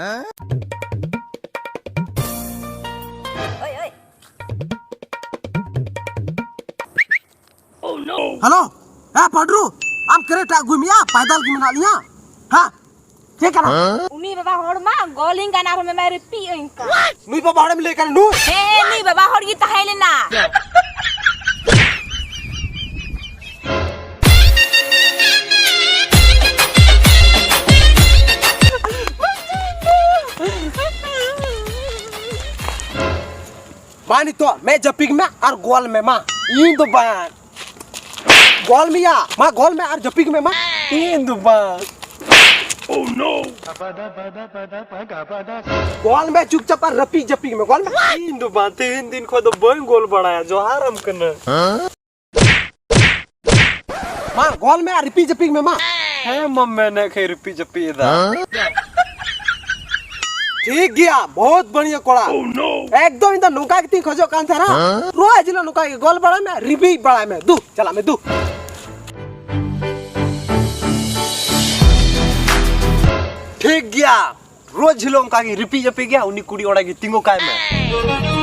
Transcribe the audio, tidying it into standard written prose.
hello Padru आम correct घुमिया पैदल की मना लिया हां ठीक है ना उनी बाबा होड़मा गोलिंग का नाम में मैं रिपी इनका नुई बाबा हड़म लेकर नु ए नी बाबा होड़गी तहेले ना मानी तो मैं जपिंग में और गोल में मां इन दो बार गोल में या मां गोल में और जपिंग में मां इन दो बार ओह नो गोल में चुपचाप और रपी जपिंग में गोल में इन दो बार 3 दिन को तो बन गोल बढ़ाया जो हराम करना मां गोल में और रपी जपिंग में मां है मम्मी ने कही रपी जपी इधर ठीक गया बहुत बढ़िया कोड़ा एकदम इधर नुका की खोजो कान था ना रोज जिला नुका के गोल बड़ा में रिपी बड़ा में दू चला मैं दू ठीक गया रोज जिलो का की रिपी जपी गया उन्हीं कुड़ी ओड़ा की तिंगो काय में